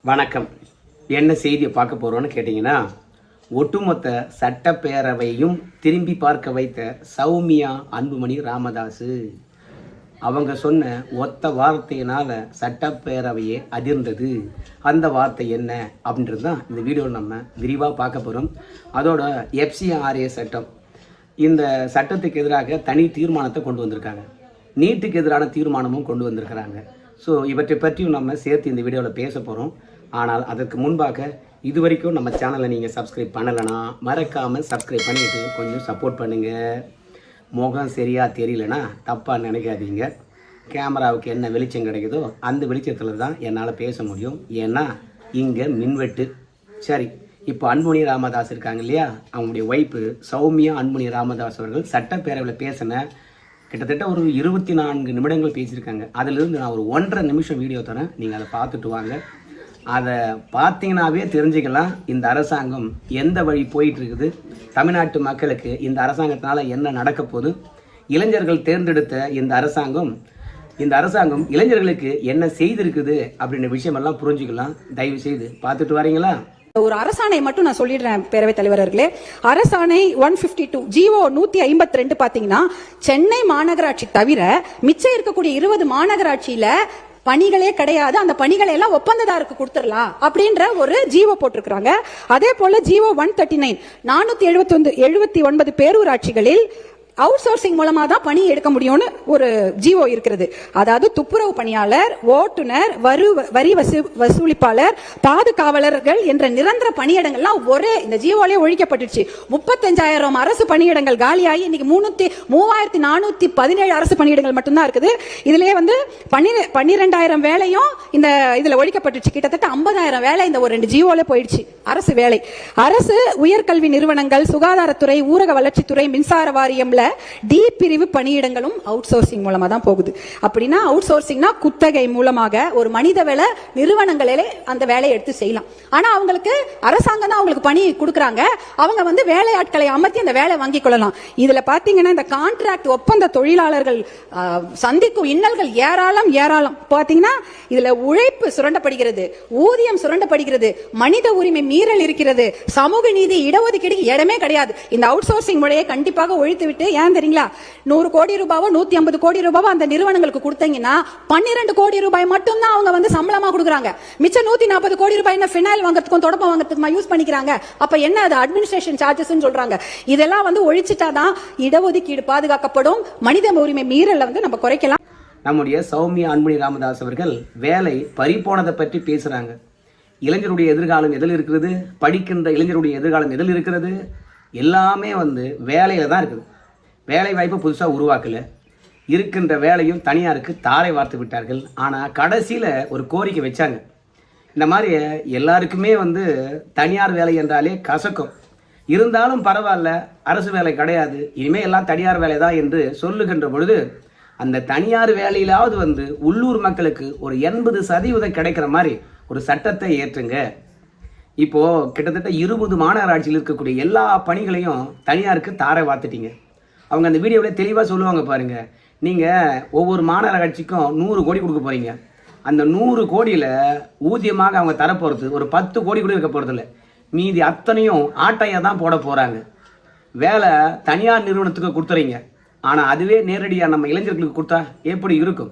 வணக்கம். என்ன செய்தியை பார்க்க போகிறோன்னு கேட்டிங்கன்னா, ஒட்டுமொத்த சட்டப்பேரவையும் திரும்பி பார்க்க வைத்த சௌமியா அன்புமணி ராமதாஸு அவங்க சொன்ன ஒத்த வார்த்தையினால் சட்டப்பேரவையே அதிர்ந்தது. அந்த வார்த்தை என்ன அப்படின்றது தான் இந்த வீடியோவில் நம்ம விரிவாக பார்க்க போகிறோம். அதோட FCRA சட்டம், இந்த சட்டத்துக்கு எதிராக தனி தீர்மானத்தை கொண்டு வந்திருக்காங்க. நீட்டுக்கு எதிரான தீர்மானமும் கொண்டு வந்திருக்கிறாங்க. ஸோ இவற்றை பற்றியும் நம்ம சேர்த்து இந்த வீடியோவில் பேச போகிறோம். ஆனால் அதற்கு முன்பாக இது வரைக்கும் நம்ம சேனலை நீங்கள் சப்ஸ்கிரைப் பண்ணலைன்னா மறக்காமல் சப்ஸ்கிரைப் பண்ணிவிட்டு கொஞ்சம் சப்போர்ட் பண்ணுங்கள். முகம் சரியாக தெரியலனா தப்பாக நினைக்காதீங்க. கேமராவுக்கு என்ன வெளிச்சம் கிடைக்குதோ அந்த வெளிச்சத்தில் தான் என்னால் பேச முடியும். ஏன்னா இங்கே மின்வெட்டு. சரி, இப்போ அன்புமணி ராமதாஸ் இருக்காங்க இல்லையா, அவங்களுடைய ஒய்ஃபு சௌமியா அன்புமணி ராமதாஸ் அவர்கள் சட்டப்பேரவையில் பேசின கிட்டத்தட்ட ஒரு 24 நிமிடங்கள் பேசியிருக்காங்க. அதிலிருந்து நான் ஒரு 1.5 நிமிஷம் வீடியோ தரேன், நீங்கள் அதை பார்த்துட்டு வாங்க. அதை பார்த்தீங்கன்னாவே தெரிஞ்சுக்கலாம் இந்த அரசாங்கம் எந்த வழி போயிட்டு இருக்குது, தமிழ்நாட்டு மக்களுக்கு இந்த அரசாங்கத்தினால என்ன நடக்க போகுது, இளைஞர்கள் தேர்ந்தெடுத்த இந்த அரசாங்கம் இளைஞர்களுக்கு என்ன செய்திருக்குது அப்படின்ற விஷயமெல்லாம் புரிஞ்சுக்கலாம். தயவு செய்து பார்த்துட்டு வரீங்களா? ஒரு அரசாணை மட்டும் நான் சொல்லிடுறேன் பேரவைத் தலைவர்களே. அரசாணை 152 ஜிஓ 152 பாத்தீங்கன்னா, சென்னை மாநகராட்சி தவிர மிச்சம் இருக்கக்கூடிய 20 மாநகராட்சியில பணிகளே கிடையாது, அந்த பணிகளை எல்லாம் ஒப்பந்ததாருக்கு கொடுத்துடலாம் அப்படின்ற ஒரு ஜிஓ போட்டிருக்காங்க. அதே போல ஜிஓ 139 479 பேரூராட்சிகளில் அவுட் சோர்சிங் மூலமா தான் பணி எடுக்க முடியும்னு ஒரு ஜிஓ இருக்கிறது. அதாவது துப்புரவு பணியாளர், ஓட்டுநர், வரி வசூலிப்பாளர், பாதுகாவலர்கள் என்ற நிரந்தர பணியிடங்கள்லாம் ஒரே இந்த ஜிஓலே ஒழிக்கப்பட்டுச்சு. 35,000 அரசு பணியிடங்கள் காலியாகி இன்னைக்கு 3,417 அரசு பணியிடங்கள் மட்டும்தான் இருக்குது. இதுலயே 12,000 வேலையும் இந்த இதுல ஒழிக்கப்பட்டுச்சு. கிட்டத்தட்ட 50,000 வேலை இந்த ஒரு 2 ஜிஓல போயிடுச்சு. அரசு வேலை, அரசு உயர்கல்வி நிறுவனங்கள், சுகாதாரத்துறை, ஊரக வளர்ச்சித்துறை, மின்சார வாரியம்ல டி பிரிவு பணியிடங்களும் அவுட் சோர்சிங் மூலமா தான் போகுது. அப்படின்னா அவுட் சோர்சிங்னா குத்தகை மூலமாக ஒரு மனிதவள நிறுவனங்களே அந்த வேலையை எடுத்து செய்யலாம். ஆனா அவங்களுக்கு அரசாங்கம் தான் அவங்களுக்கு பணி கொடுக்கறாங்க. அவங்க வேலையாட்களை அமர்த்தி அந்த வேலை வாங்கி கொள்ளலாம். இதுல பாத்தீங்கன்னா இந்த கான்ட்ராக்ட் ஒப்பந்த தொழிலாளர்கள் சந்திக்கும் இன்னல்கள் ஏராளம். பாத்தீங்கன்னா இதுல உழைப்பு சுரண்டப்படுகிறது, ஊதியம் சுரண்டப்படுகிறது, மனித உரிமை மீறல் இருக்கிறது, சமூக நீதி, இடஒதுக்கீடு இடமே கிடையாது. இந்த அவுட் சோர்சிங் முறையை கண்டிப்பாக ஒழித்துவிட்டு, ஏன் தெரியுங்களா, 100 கோடி ரூபாவோ 150 கோடி ரூபாவோ அந்த நிறுவனங்களுக்கு கொடுத்தீங்கன்னா 12 கோடி ரூபாய் மட்டும் தான் அவங்க சம்பளமா கொடுக்குறாங்க. மிச்சம் 140 கோடி ரூபாய் ஃபினாயில் வாங்குறதுக்கும் தொடப்பம் வாங்குறதுக்குமா யூஸ் பண்ணிக்கிறாங்க. அப்ப என்ன அது அட்மினிஸ்ட்ரேஷன் சார்ஜஸ் சொல்றாங்க. இதெல்லாம் ஒழிச்சிட்டாதான் இடஒதுக்கீடு பாதுகாக்கப்படும், மனித உரிமை மீறல் நம்ம குறைக்கலாம். நம்முடைய சௌமியா அன்புமணி ராமதாஸ் அவர்கள் வேலை பறிபோனதை பற்றி பேசுறாங்க. இளைஞருடைய எதிர்காலம் எதில் இருக்கிறது, படிக்கின்ற இளைஞருடைய எதிர்காலம் எதில் இருக்கிறது, எல்லாமே வேலையில தான் இருக்குது. வேலை வாய்ப்பு புதுசாக உருவாக்கல, இருக்கின்ற வேலையும் தனியாருக்கு தாரை வார்த்து விட்டார்கள். ஆனால் கடைசியில் ஒரு கோரிக்கை வச்சாங்க. இந்த மாதிரி எல்லாருக்குமே தனியார் வேலை என்றாலே கசக்கும், இருந்தாலும் பரவாயில்ல, அரசு வேலை கிடையாது, இனிமேல் எல்லாம் தனியார் வேலை தான் என்று சொல்லுகின்ற பொழுது, அந்த தனியார் வேலையிலாவது உள்ளூர் மக்களுக்கு ஒரு 80% கிடைக்கிற மாதிரி ஒரு சட்டத்தை ஏற்றுங்க. இப்போ கிட்டத்தட்ட 20 மாநகராட்சியில் இருக்கக்கூடிய எல்லா பணிகளையும் தனியாருக்கு தாரை வார்த்துட்டீங்க. அவங்க அந்த வீடியோவில் தெளிவாக சொல்லுவாங்க பாருங்க. நீங்கள் ஒவ்வொரு மாநகராட்சிக்கும் 100 கோடி கொடுக்க போறீங்க. அந்த 100 கோடியில் ஊதியமாக அவங்க தரப்போகிறது ஒரு 10 கோடி கூட இருக்க போகிறது இல்லை. மீதி அத்தனையும் ஆட்டையாக தான் போட போகிறாங்க. வேலை தனியார் நிறுவனத்துக்கு கொடுத்துறீங்க. ஆனால் அதுவே நேரடியாக நம்ம இளைஞர்களுக்கு கொடுத்தா எப்படி இருக்கும்?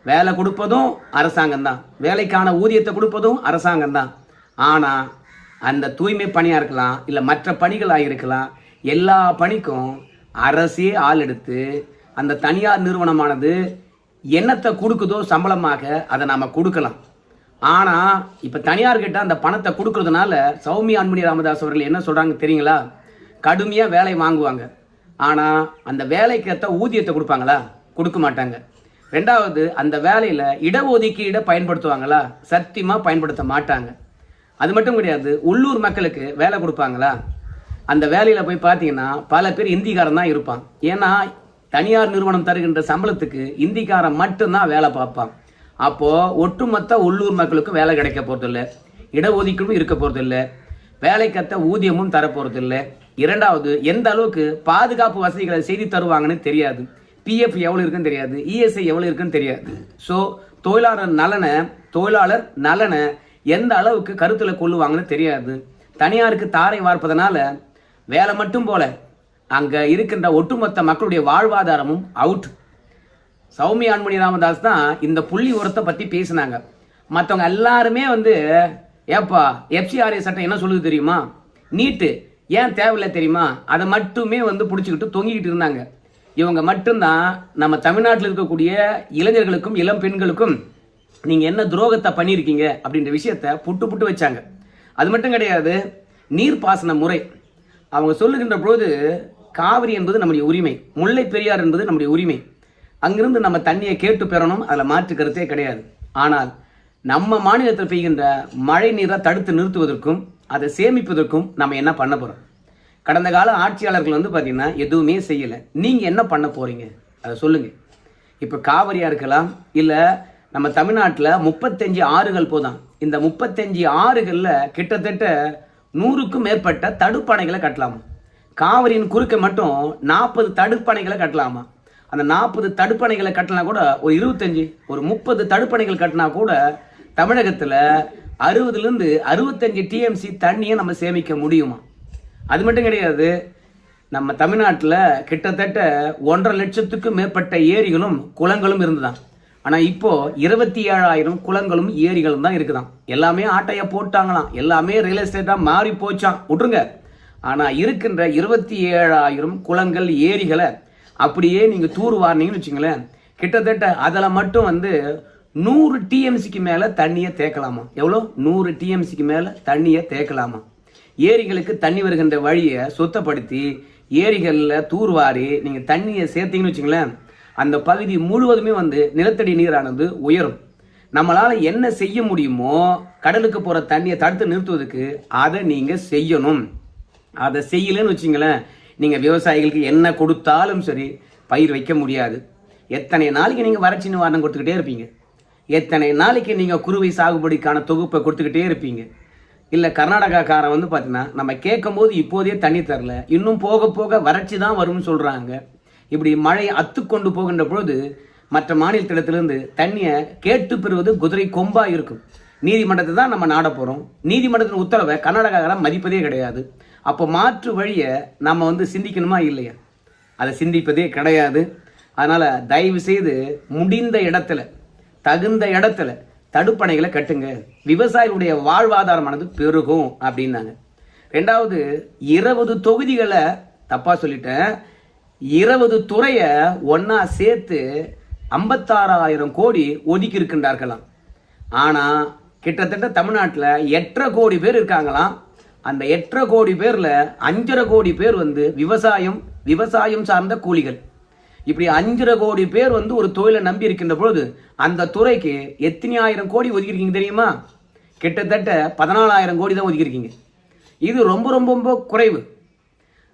வேலை கொடுப்பதும் அரசாங்கம் தான், வேலைக்கான ஊதியத்தை கொடுப்பதும் அரசாங்கம் தான். ஆனால் அந்த தூய்மை பணியாக இருக்கலாம், இல்லை மற்ற பணிகளாக இருக்கலாம், எல்லா பணிக்கும் அரசே ஆள் எடுத்து அந்த தனியார் நிறுவனமானது என்னத்தை கொடுக்குதோ சம்பளமாக அதை நாம் கொடுக்கலாம். ஆனால் இப்போ தனியார்கிட்ட அந்த பணத்தை கொடுக்கறதுனால சௌமியா அன்புமணி ராமதாஸ் அவர்கள் என்ன சொல்கிறாங்க தெரியுங்களா? கடுமையாக வேலை வாங்குவாங்க, ஆனால் அந்த வேலைக்கேற்ற ஊதியத்தை கொடுப்பாங்களா? கொடுக்க மாட்டாங்க. ரெண்டாவது, அந்த வேலையில் இடஒதுக்கீடை பயன்படுத்துவாங்களா? சத்தியமாக பயன்படுத்த மாட்டாங்க. அது மட்டும் கிடையாது, உள்ளூர் மக்களுக்கு வேலை கொடுப்பாங்களா? அந்த வேலையில் போய் பார்த்தீங்கன்னா பல பேர் இந்திக்காரன் தான் இருப்பான். ஏன்னா தனியார் நிறுவனம் தருகின்ற சம்பளத்துக்கு இந்திக்காரன் மட்டும்தான் வேலை பார்ப்பான். அப்போது ஒட்டுமொத்த உள்ளூர் மக்களுக்கு வேலை கிடைக்க போகிறதில்லை, இடஒதுக்கீடும் இருக்க போகிறதில்லை, வேலைக்கத்த ஊதியமும் தரப்போகிறதில்லை. இரண்டாவது, எந்த அளவுக்கு பாதுகாப்பு வசதிகளை செய்து தருவாங்கன்னு தெரியாது. பிஎஃப் எவ்வளோ இருக்குன்னு தெரியாது, இஎஸ்ஐ எவ்வளோ இருக்குன்னு தெரியாது. ஸோ தொழிலாளர் நலனை எந்த அளவுக்கு கருத்தில் கொள்ளுவாங்கன்னு தெரியாது. தனியாருக்கு தாரை வார்ப்பதனால வேலை மட்டும் போல அங்கே இருக்கின்ற ஒட்டுமொத்த மக்களுடைய வாழ்வாதாரமும் அவுட். சௌமியா அன்புமணி ராமதாஸ் தான் இந்த புள்ளி உரத்தை பற்றி பேசினாங்க. மற்றவங்க எல்லாருமே ஏப்பா FCRA சட்டம் என்ன சொல்லுது தெரியுமா, நீட்டு ஏன் தேவையில்லை தெரியுமா, அதை மட்டுமே பிடிச்சிக்கிட்டு தொங்கிக்கிட்டு இருந்தாங்க. இவங்க மட்டும்தான் நம்ம தமிழ்நாட்டில் இருக்கக்கூடிய இளைஞர்களுக்கும் இளம் பெண்களுக்கும் நீங்கள் என்ன துரோகத்தை பண்ணியிருக்கீங்க அப்படின்ற விஷயத்தை புட்டு புட்டு வச்சாங்க. அது மட்டும் கிடையாது, நீர்ப்பாசன முறை அவங்க சொல்லுகின்ற பொழுது காவிரி என்பது நம்முடைய உரிமை, முல்லை பெரியார் என்பது நம்முடைய உரிமை, அங்கிருந்து நம்ம தண்ணியை கேட்டு பெறணும், அதில் மாற்று கருத்தே கிடையாது. ஆனால் நம்ம மாநிலத்தில் பெய்கின்ற மழை நீரை தடுத்து நிறுத்துவதற்கும் அதை சேமிப்பதற்கும் நம்ம என்ன பண்ண போகிறோம்? கடந்த கால ஆட்சியாளர்கள் பார்த்தீங்கன்னா எதுவுமே செய்யலை. நீங்கள் என்ன பண்ண போகிறீங்க அதை சொல்லுங்கள். இப்போ காவிரியாக இருக்கலாம், இல்லை நம்ம தமிழ்நாட்டில் 35 ஆறுகள் போதான். இந்த 35 ஆறுகளில் கிட்டத்தட்ட 100க்கும் மேற்பட்ட தடுப்பணைகளை கட்டலாமா? காவிரியின் குறுக்க மட்டும் 40 தடுப்பணைகளை கட்டலாமா? அந்த 40 தடுப்பணைகளை கட்டினா கூட ஒரு 25 ஒரு 30 தடுப்பணைகள் கட்டினா கூட தமிழகத்தில் 60லேருந்து 65 TMC தண்ணியை நம்ம சேமிக்க முடியுமா? அது மட்டும் கிடையாது, நம்ம தமிழ்நாட்டில் கிட்டத்தட்ட 1.5 லட்சத்துக்கும் மேற்பட்ட ஏரிகளும் குளங்களும் இருந்துதான். ஆனால் இப்போ 27,000 குளங்களும் ஏரிகளும் தான் இருக்குதான். எல்லாமே ஆட்டையை போட்டாங்களாம், எல்லாமே ரியல் எஸ்டேட்டாக மாறி போச்சான், விட்டுருங்க. ஆனால் இருக்கின்ற 27,000 குளங்கள் ஏரிகளை அப்படியே நீங்கள் தூர் வாரினீங்கன்னு வச்சுங்களேன், கிட்டத்தட்ட அதில் மட்டும் 100 TMCக்கு மேலே தண்ணியை தேக்கலாமா? எவ்வளோ? 100 TMCக்கு மேலே தண்ணியை தேக்கலாமா? ஏரிகளுக்கு தண்ணி வருகின்ற வழியை சுத்தப்படுத்தி ஏரிகளில் தூர்வாரி நீங்கள் தண்ணியை சேர்த்தீங்கன்னு வச்சுங்களேன், அந்த பகுதி முழுவதுமே நிலத்தடி நீரானது உயரும். நம்மளால் என்ன செய்ய முடியுமோ கடலுக்கு போகிற தண்ணியை தடுத்து நிறுத்துவதற்கு அதை நீங்கள் செய்யணும். அதை செய்யலன்னு வச்சுங்களேன், நீங்கள் விவசாயிகளுக்கு என்ன கொடுத்தாலும் சரி பயிர் வைக்க முடியாது. எத்தனை நாளைக்கு நீங்கள் வறட்சி நிவாரணம் கொடுத்துக்கிட்டே இருப்பீங்க? எத்தனை நாளைக்கு நீங்கள் குறுவை சாகுபடிக்கான தொகுப்பை கொடுத்துக்கிட்டே இருப்பீங்க? இல்லை கர்நாடகாக்காரன் பார்த்தீங்கன்னா நம்ம கேட்கும் போது இப்போதே தண்ணி தரல, இன்னும் போக போக வறட்சி தான் வரும்னு சொல்கிறாங்க. இப்படி மழை அத்துக்கொண்டு போகின்ற பொழுது மற்ற மாநிலத்திலிருந்து தண்ணியை கேட்டு பெறுவது குதிரை கொம்பாக இருக்கும். நீதிமன்றத்தை தான் நம்ம நாட போகிறோம். நீதிமன்றத்தின் உத்தரவை கர்நாடகாக்காரன் மதிப்பதே கிடையாது. அப்போ மாற்று வழியை நம்ம சிந்திக்கணுமா இல்லையா? அதை சிந்திப்பதே கிடையாது. அதனால் தயவு செய்து முடிந்த இடத்துல தகுந்த இடத்துல தடுப்பணைகளை கட்டுங்க, விவசாயிகளுடைய வாழ்வாதாரமானது பெருகும் அப்படின்னாங்க. ரெண்டாவது, 20 தொகுதிகளை தப்பாக சொல்லிட்டேன், 20 துறையை ஒன்றா சேர்த்து 56,000 கோடி ஒதுக்கி இருக்கின்றார்களாம். ஆனால் கிட்டத்தட்ட தமிழ்நாட்டில் 8.5 கோடி பேர் இருக்காங்களாம். அந்த 8.5 கோடி பேரில் 5.5 கோடி பேர் விவசாயம் சார்ந்த கூலிகள். இப்படி 5.5 கோடி பேர் ஒரு தொழிலை நம்பி இருக்கின்ற பொழுது அந்த துறைக்கு எத்தனை ஆயிரம் கோடி ஒதுக்கியிருக்கீங்க தெரியுமா? கிட்டத்தட்ட 14,000 கோடி தான் ஒதுக்கியிருக்கீங்க. இது ரொம்ப ரொம்ப ரொம்ப குறைவு.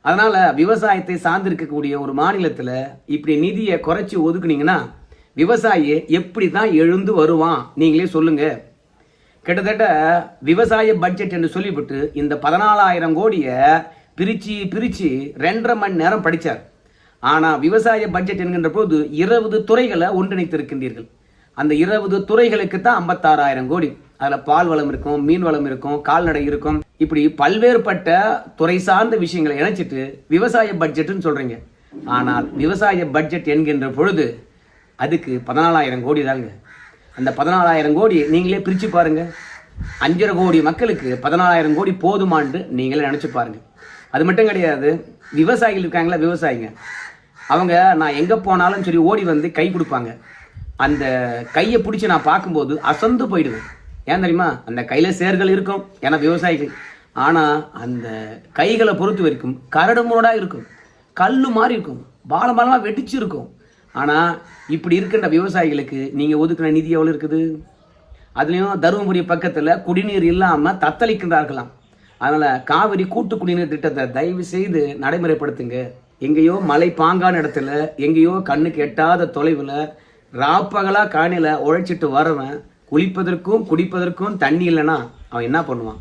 அதனால் விவசாயத்தை சார்ந்திருக்கக்கூடிய ஒரு மாநிலத்தில் இப்படி நிதியை குறைச்சி ஒதுக்குனீங்கன்னா விவசாயி எப்படி தான் எழுந்து வருவான் நீங்களே சொல்லுங்க. கிட்டத்தட்ட விவசாய பட்ஜெட் என்று சொல்லிவிட்டு இந்த 14,000 கோடியை பிரித்து 2.5 மணி நேரம் படித்தார். ஆனால் விவசாய பட்ஜெட் என்கின்ற போது 20 துறைகளை ஒன்றிணைத்திருக்கின்றீர்கள். அந்த 20 துறைகளுக்கு தான் 56,000 கோடி. அதில் பால் வளம் இருக்கும், மீன் வளம் இருக்கும், கால்நடை இருக்கும், இப்படி பல்வேறுபட்ட துறை சார்ந்த விஷயங்களை இணைச்சிட்டு விவசாய பட்ஜெட்னு சொல்றீங்க. ஆனால் விவசாய பட்ஜெட் என்கின்ற பொழுது அதுக்கு 14,000 கோடி தாங்க. அந்த 14,000 கோடி நீங்களே பிரித்து பாருங்க. 5.5 கோடி மக்களுக்கு 14,000 கோடி போதுமான்னு நீங்களே நினச்சி பாருங்க. அது மட்டும் கிடையாது, விவசாயிகள் இருக்காங்களா, விவசாயிங்க அவங்க நான் எங்கே போனாலும் சரி ஓடி கை கொடுப்பாங்க. அந்த கையை பிடிச்சி நான் பார்க்கும்போது அசந்து போயிடுவேன். ஏன் தெரியுமா? அந்த கையில் சேர்கள் இருக்கும், ஏன்னா விவசாயிகள். ஆனால் அந்த கைகளை பொறுத்த வரைக்கும் கரடு முரடாக இருக்கும், கல் மாதிரி இருக்கும், பாலமாக வெடிச்சு இருக்கும். ஆனால் இப்படி இருக்கின்ற விவசாயிகளுக்கு நீங்கள் ஒதுக்கின நிதி எவ்வளோ இருக்குது? அதுலேயும் தருமபுரி பக்கத்தில் குடிநீர் இல்லாமல் தத்தளிக்கின்றார்களாம். அதனால் காவிரி கூட்டு குடிநீர் திட்டத்தை தயவு செய்து நடைமுறைப்படுத்துங்க. எங்கேயோ மலை பாங்கான இடத்துல, எங்கேயோ கண்ணுக்கு எட்டாத தொலைவில் ராப்பகலாக காணியில் உழைச்சிட்டு வரவன் குளிப்பதற்கும் குடிப்பதற்கும் தண்ணி இல்லைன்னா அவன் என்ன பண்ணுவான்?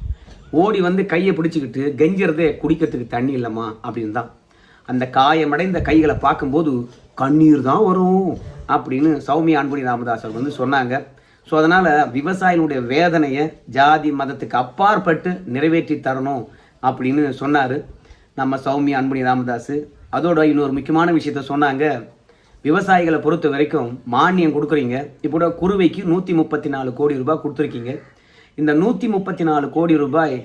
ஓடி கையை பிடிச்சிக்கிட்டு கெஞ்சிறதே குடிக்கிறதுக்கு தண்ணி இல்லைம்மா அப்படின்னு தான். அந்த காயமடைந்த கைகளை பார்க்கும்போது கண்ணீர் தான் வரும் அப்படின்னு சௌமியா அன்புமணி ராமதாஸ் சொன்னாங்க. ஸோ அதனால் விவசாயிகளுடைய வேதனையை ஜாதி மதத்துக்கு அப்பாற்பட்டு நிறைவேற்றி தரணும் அப்படின்னு சொன்னார் நம்ம சௌமியா அன்புமணி ராமதாஸ். அதோட இன்னொரு முக்கியமான விஷயத்த சொன்னாங்க. விவசாயிகளை பொறுத்த வரைக்கும் மானியம் கொடுக்குறீங்க. இப்போ குறுவைக்கு 134 கோடி ரூபாய் கொடுத்துருக்கீங்க. இந்த 134 கோடி ரூபாய்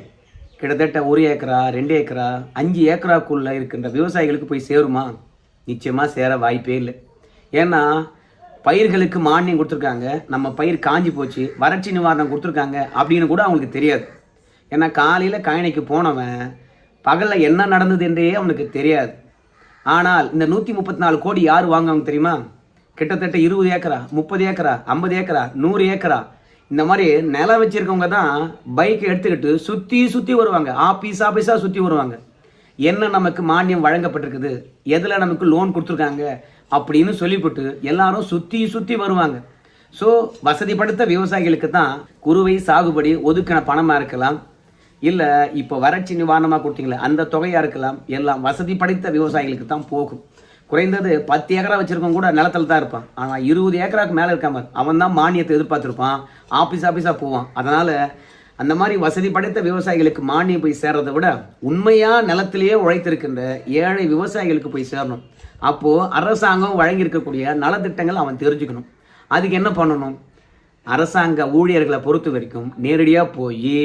கிட்டத்தட்ட 1 ஏக்கரா 2 ஏக்கரா 5 ஏக்கராக்குள்ளே இருக்கின்ற விவசாயிகளுக்கு போய் சேருமா? நிச்சயமாக சேர வாய்ப்பே இல்லை. ஏன்னா பயிர்களுக்கு மானியம் கொடுத்துருக்காங்க, நம்ம பயிர் காஞ்சி போச்சு, வறட்சி நிவாரணம் கொடுத்துருக்காங்க அப்படின்னு கூட அவங்களுக்கு தெரியாது. ஏன்னா காலையில் கழனிக்கு போனவன் பகலில் என்ன நடந்தது என்றே அவனுக்கு தெரியாது. ஆனால் இந்த 134 கோடி யார் வாங்குவாங்க தெரியுமா? கிட்டத்தட்ட 20 ஏக்கரா 30 ஏக்கரா 50 ஏக்கரா 100 ஏக்கரா இந்த மாதிரி நிலம் வச்சிருக்கவங்க தான் பைக்கை எடுத்துக்கிட்டு சுற்றி வருவாங்க. ஆஃபீஸாக சுற்றி வருவாங்க. என்ன நமக்கு மானியம் வழங்கப்பட்டிருக்குது, எதில் நமக்கு லோன் கொடுத்துருக்காங்க அப்படின்னு சொல்லிவிட்டு எல்லாரும் சுற்றி வருவாங்க. ஸோ வசதி படுத்த விவசாயிகளுக்கு தான் குறுவை சாகுபடி ஒதுக்கின பணமாக இருக்கலாம், இல்லை இப்போ வறட்சி நிவாரணமாக கொடுத்தீங்களே அந்த தொகையாக இருக்கலாம், எல்லாம் வசதி படைத்த விவசாயிகளுக்கு தான் போகும். குறைந்தது 10 ஏக்கரா வச்சிருக்கவங்க கூட நிலத்தில் தான் இருப்பான். ஆனால் 20 ஏக்கராக்கு மேலே இருக்காம அவன் தான் மானியத்தை எதிர்பார்த்துருப்பான், ஆஃபீஸாக போவான். அதனால் அந்த மாதிரி வசதி படைத்த விவசாயிகளுக்கு மானியம் போய் சேர்றதை விட உண்மையாக நிலத்திலேயே உழைத்திருக்கின்ற ஏழை விவசாயிகளுக்கு போய் சேரணும். அப்போது அரசாங்கம் வழங்கியிருக்கக்கூடிய நலத்திட்டங்கள் அவன் தெரிஞ்சுக்கணும். அதுக்கு என்ன பண்ணணும்? அரசாங்க ஊழியர்களை பொறுத்த வரைக்கும் நேரடியாக போய்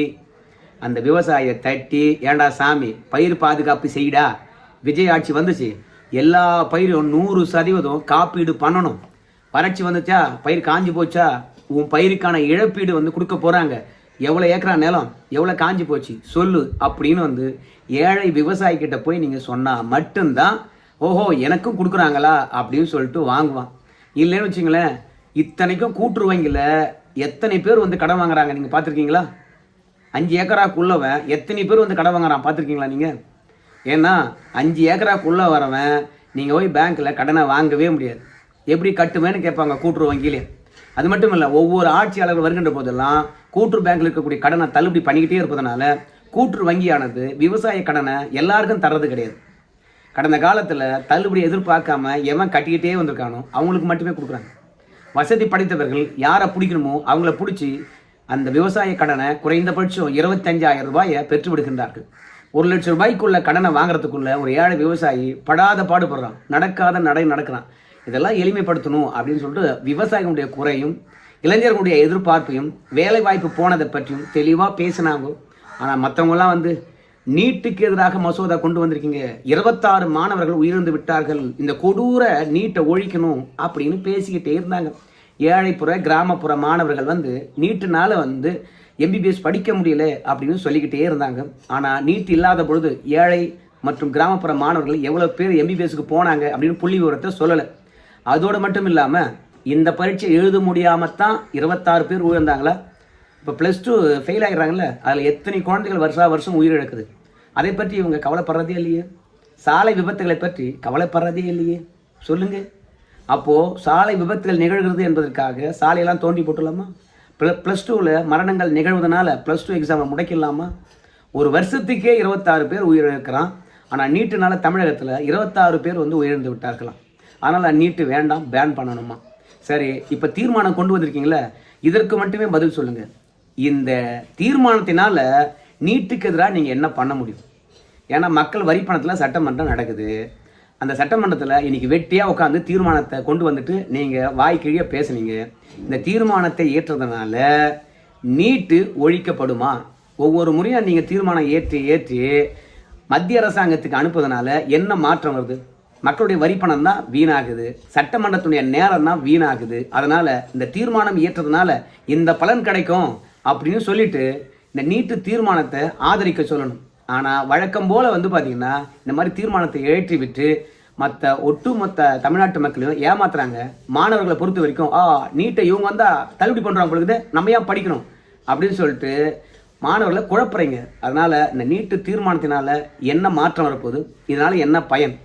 அந்த விவசாயியை தட்டி, ஏண்டா சாமி பயிர் பாதுகாப்பு செய்யடா, விஜய் ஆட்சி வந்துச்சு, எல்லா பயிரும் 100% காப்பீடு பண்ணணும், வறட்சி வந்துச்சா பயிர் காஞ்சி போச்சா உன் பயிருக்கான இழப்பீடு கொடுக்க போகிறாங்க, எவ்வளோ ஏக்கரா நிலம் எவ்வளோ காஞ்சி போச்சு சொல்லு அப்படின்னு ஏழை விவசாயிக்கிட்ட போய் நீங்கள் சொன்னால் மட்டும்தான் ஓஹோ எனக்கும் கொடுக்குறாங்களா அப்படின்னு சொல்லிட்டு வாங்குவான். இல்லைன்னு வச்சுங்களேன், இத்தனைக்கும் கூட்டுருவங்கில் எத்தனை பேர் கடன் வாங்குறாங்க நீங்கள் பார்த்துருக்கீங்களா? 5 ஏக்கராக்குள்ளவன் எத்தனை பேர் கடன் வாங்குறான் பார்த்துருக்கீங்களா நீங்கள்? ஏன்னா 5 ஏக்கராக்குள்ளே வரவன் நீங்கள் போய் பேங்க்கில் கடனை வாங்கவே முடியாது. எப்படி கட்டுவேன்னு கேட்பாங்க கூட்டுறவு வங்கியிலே. அது மட்டும் இல்லை, ஒவ்வொரு ஆட்சியாளர்கள் வருகின்ற போதெல்லாம் கூட்டுறவு பேங்க்கில் இருக்கக்கூடிய கடனை தள்ளுபடி பண்ணிக்கிட்டே இருப்பதனால கூட்டுறவு வங்கியானது விவசாய கடனை எல்லாருக்கும் தர்றது கிடையாது. கடந்த காலத்தில் தள்ளுபடி எதிர்பார்க்காம எவன் கட்டிக்கிட்டே வந்திருக்கானோ அவங்களுக்கு மட்டுமே கொடுக்குறாங்க. வசதி படைத்தவர்கள் யாரை பிடிக்கணுமோ அவங்கள பிடிச்சி அந்த விவசாய கடனை குறைந்தபட்சம் 25,000 ரூபாயை பெற்று விடுகின்றார்கள். 1 லட்சம் ரூபாய்க்குள்ள கடனை வாங்குறதுக்குள்ள ஒரு ஏழை விவசாயி படாத பாடுபடுறான், நடக்காத நடக்கிறான். இதெல்லாம் எளிமைப்படுத்தணும் அப்படின்னு சொல்லிட்டு விவசாயிகளுடைய குறையும் இளைஞர்களுடைய எதிர்பார்ப்பையும் வேலை வாய்ப்பு போனதை பற்றியும் தெளிவாக பேசினாங்க. ஆனால் மற்றவங்களாம் நீட்டுக்கு எதிராக மசோதா கொண்டு வந்திருக்கீங்க, 26 மாணவர்கள் உயிரிழந்து விட்டார்கள், இந்த கொடூர நீட்டை ஒழிக்கணும் அப்படின்னு பேசிக்கிட்டே இருந்தாங்க. ஏழைப்புற கிராமப்புற மாணவர்கள் நீட்டுனால எம்பிபிஎஸ் படிக்க முடியல அப்படின்னு சொல்லிக்கிட்டே இருந்தாங்க. ஆனால் நீட் இல்லாத பொழுது ஏழை மற்றும் கிராமப்புற மாணவர்கள் எவ்வளோ பேர் எம்பிபிஎஸ்க்கு போனாங்க அப்படின்னு புள்ளி விவரத்தை சொல்லலை. அதோடு மட்டும் இல்லாமல் இந்த பரீட்சை எழுத முடியாமல் தான் 26 பேர் உயிர்ந்தாங்களா? இப்போ +2 ஃபெயில் ஆகிடுறாங்கல்ல, அதில் எத்தனை குழந்தைகள் வருஷம் உயிரிழக்குது? அதை பற்றி இவங்க கவலைப்படுறதே இல்லையே. சாலை விபத்துகளை பற்றி கவலைப்படுறதே இல்லையே. சொல்லுங்கள். அப்போது சாலை விபத்துகள் நிகழ்கிறது என்பதற்காக சாலையெல்லாம் தோண்டி போட்டுடலாமா? +2ல் மரணங்கள் நிகழ்வதனால +2 எக்ஸாமை முடக்கிடலாமா? ஒரு வருஷத்துக்கே 26 பேர் உயிரிழக்கிறான். ஆனால் நீட்டுனால தமிழகத்தில் 26 பேர் உயிரிழந்து விட்டார்களாம். அதனால் நீட்டு வேண்டாம், பேன் பண்ணணுமா? சரி, இப்போ தீர்மானம் கொண்டு வந்திருக்கீங்களே, இதற்கு மட்டுமே பதில் சொல்லுங்கள். இந்த தீர்மானத்தினால நீட்டுக்கு எதிராக நீங்கள் என்ன பண்ண முடியும்? ஏன்னா மக்கள் வரி பணத்தில் சட்டமன்றம் நடக்குது. அந்த சட்டமன்றத்தில் இன்னைக்கு வெட்டியாக உட்காந்து தீர்மானத்தை கொண்டு வந்துட்டு நீங்கள் வாய்க்கிழிய பேசுனீங்க. இந்த தீர்மானத்தை ஏற்றதுனால நீட்டு ஒழிக்கப்படுமா? ஒவ்வொரு முறையும் நீங்கள் தீர்மானம் ஏற்றி மத்திய அரசாங்கத்துக்கு அனுப்புவதனால என்ன மாற்றம் வருது? மக்களுடைய வரி பணம் தான் வீணாகுது, சட்டமன்றத்துடைய நேரம் தான் வீணாகுது. அதனால இந்த தீர்மானம் ஏற்றதுனால இந்த பலன் கிடைக்கும் அப்படின்னு சொல்லிட்டு இந்த நீட்டு தீர்மானத்தை ஆதரிக்க சொல்லணும். ஆனால் வழக்கம் போல் பார்த்தீங்கன்னா இந்த மாதிரி தீர்மானத்தை ஏற்றி விட்டு மற்ற ஒட்டுமொத்த தமிழ்நாட்டு மக்களையும் ஏமாத்துறாங்க. மாணவர்களை பொறுத்த வரைக்கும் நீட்டை இவங்க தள்ளுபடி பண்ணுறாங்க பொழுது நம்ம ஏன் படிக்கணும் அப்படின்னு சொல்லிட்டு மாணவர்களை குழப்புறீங்க. அதனால் இந்த நீட்டு தீர்மானத்தினால என்ன மாற்றம் வரப்போகுது? இதனால் என்ன பயன்?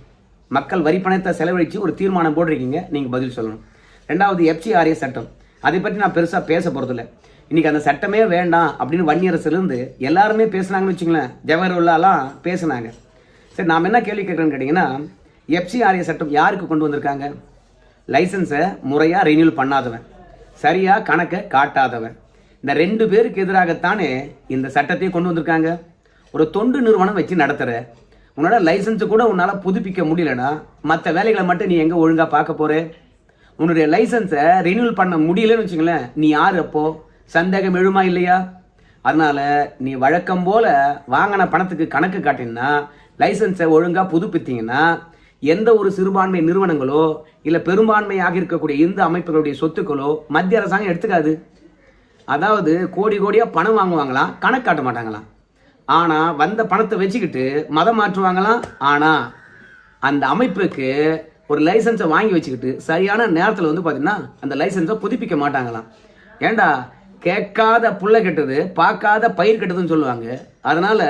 மக்கள் வரி பணத்தை செலவழித்து ஒரு தீர்மானம் போட்டிருக்கீங்க, நீங்கள் பதில் சொல்லணும். 2வது FCRA சட்டம், அதை பற்றி நான் பெருசாக பேச போகிறதில்ல. இன்றைக்கி அந்த சட்டமே வேண்டாம் அப்படின்னு வன்னியரசுலேருந்து எல்லாருமே பேசுனாங்கன்னு வச்சுங்களேன். ஜவஹர்லாலாம் பேசுனாங்க. சரி, நாம் என்ன கேள்வி கேட்குறேன்னு கேட்டிங்கன்னா, FCRA சட்டம் யாருக்கு கொண்டு வந்திருக்காங்க? லைசன்ஸை முறையாக ரினியூல் பண்ணாதவன், சரியா கணக்கை காட்டாதவன். இந்த 2 பேருக்கு எதிராகத்தானே இந்த சட்டத்தை கொண்டு வந்திருக்காங்க. ஒரு தொண்டு நிறுவனம் வச்சு நடத்துற, உன்னோட லைசன்ஸ் கூட உன்னால புதுப்பிக்க முடியலன்னா மற்ற வேலைகளை மட்டும் நீ எங்க ஒழுங்கா பார்க்க போற? உன்னுடைய லைசன்ஸை ரினியூவல் பண்ண முடியலன்னு வச்சுங்களேன், நீ யார்? அப்போ சந்தேகம் எழுமா இல்லையா? அதனால நீ வழக்கம் போல வாங்கின பணத்துக்கு கணக்கு காட்டினா, லைசன்ஸை ஒழுங்கா புதுப்பித்தீங்கன்னா எந்த ஒரு சிறுபான்மை நிறுவனங்களோ இல்லை பெரும்பான்மையாக இருக்கக்கூடிய இந்த அமைப்புகளுடைய சொத்துக்களோ மத்திய அரசாங்கம் எடுத்துக்காது. அதாவது கோடி கோடியாக பணம் வாங்குவாங்களாம், கணக்கு காட்ட மாட்டாங்களாம். ஆனால் வந்த பணத்தை வச்சுக்கிட்டு மதம் மாற்றுவாங்களாம். ஆனால் அந்த அமைப்புக்கு ஒரு லைசன்ஸை வாங்கி வச்சுக்கிட்டு சரியான நேரத்தில் வந்து பார்த்தீங்கன்னா அந்த லைசன்ஸை புதுப்பிக்க மாட்டாங்களாம். ஏண்டா கேட்காத புள்ள கெட்டது, பார்க்காத பயிர் கெட்டதுன்னு சொல்லுவாங்க. அதனால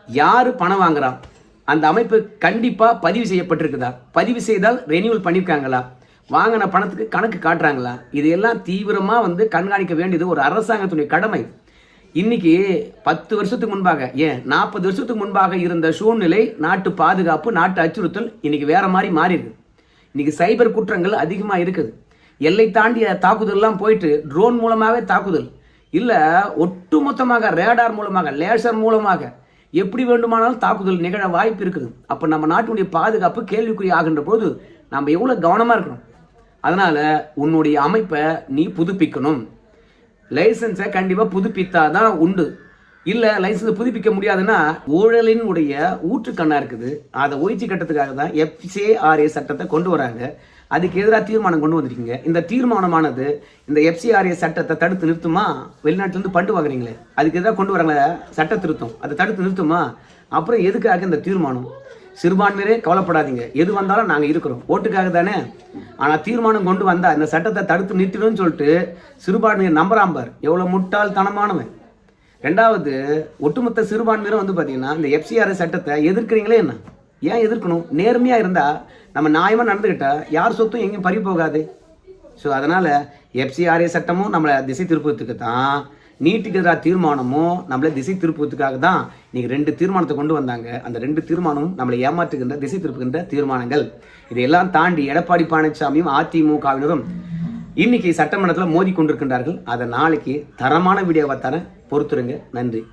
யாரு பணம் வாங்குறான், அந்த அமைப்பு கண்டிப்பாக பதிவு செய்யப்பட்டிருக்குதா, பதிவு செய்தால் ரெனியூவல் பண்ணியிருக்காங்களா, வாங்கின பணத்துக்கு கணக்கு காட்டுறாங்களா, இதையெல்லாம் தீவிரமாக வந்து கண்காணிக்க வேண்டியது ஒரு அரசாங்கத்துடைய கடமை. இன்னைக்கு 10 வருஷத்துக்கு முன்பாக, ஏன் 40 வருஷத்துக்கு முன்பாக இருந்த சூழ்நிலை, நாட்டு பாதுகாப்பு, நாட்டு அச்சுறுத்தல் இன்னைக்கு வேற மாதிரி மாறி இருக்கு. இன்னைக்கு சைபர் குற்றங்கள் அதிகமாக இருக்குது. எல்லை தாண்டிய தாக்குதல்லாம் போயிட்டு ட்ரோன் மூலமாகவே தாக்குதல் இல்லை, ஒட்டுமொத்தமாக ரேடார் மூலமாக, லேசர் மூலமாக எப்படி வேண்டுமானாலும் தாக்குதல் நிகழ வாய்ப்பு இருக்குது. அப்போ நம்ம நாட்டினுடைய பாதுகாப்பு கேள்விக்குறி ஆகின்ற போது நம்ம எவ்வளோ கவனமாக இருக்கணும். அதனால உன்னுடைய அமைப்பை நீ புதுப்பிக்கணும். லைசன்ஸை கண்டிப்பாக புதுப்பித்தாதான் உண்டு. இல்லை லைசன்ஸ் புதுப்பிக்க முடியாதுன்னா ஊழலினுடைய ஊற்றுக்கண்ணா இருக்குது. அதை ஒழிச்சு கட்டத்துக்காக தான் FCRA சட்டத்தை கொண்டு வராங்க. அதுக்கு எதிராக தீர்மானம் கொண்டு வந்திருக்கீங்க. இந்த தீர்மானமானது இந்த FCRA சட்டத்தை தடுத்து நிறுத்துமா? வெளிநாட்டிலேருந்து பண்டு வாங்குறீங்களே, அதுக்கு எதிராக கொண்டு வராங்களே சட்ட திருத்தம், அதை தடுத்து நிறுத்துமா? அப்புறம் எதுக்காக இந்த தீர்மானம்? சிறுபான்மையரே கவலைப்படாதீங்க, எது வந்தாலும் நாங்கள் இருக்கிறோம், ஓட்டுக்காக தானே. ஆனால் தீர்மானம் கொண்டு வந்தா இந்த சட்டத்தை தடுத்து நிறுத்தணும்னு சொல்லிட்டு சிறுபான்மையர் நம்புறாம்பார், எவ்வளோ முட்டாள்தனமானவன். ரெண்டாவது, ஒட்டுமொத்த சிறுபான்மையரும் வந்து பார்த்தீங்கன்னா இந்த FCRA சட்டத்தை எதிர்க்கிறீங்களே என்ன? ஏன் எதிர்க்கணும்? நேர்மையாக இருந்தால் நம்ம நியாயமாக நடந்துக்கிட்டா யார் சொத்தும் எங்கேயும் பறி போகாது. ஸோ அதனால் FCRA சட்டமும் நம்மளை திசை திருப்பத்துக்கு தான், நீட்டுக்கு எதிராக தீர்மானமும் நம்மளை திசை திருப்பத்துக்காக தான் இன்னைக்கு 2 தீர்மானத்தை கொண்டு வந்தாங்க. அந்த 2 தீர்மானமும் நம்மளை ஏமாற்றுகின்ற, திசை திருப்புகின்ற தீர்மானங்கள். இதையெல்லாம் தாண்டி எடப்பாடி பழனிசாமியும் அதிமுகவினரும் இன்னைக்கு சட்டமன்றத்தில் மோதி கொண்டிருக்கின்றார்கள். அதை நாளைக்கு தரமான வீடியோவை தர பொறுத்துருங்க. நன்றி.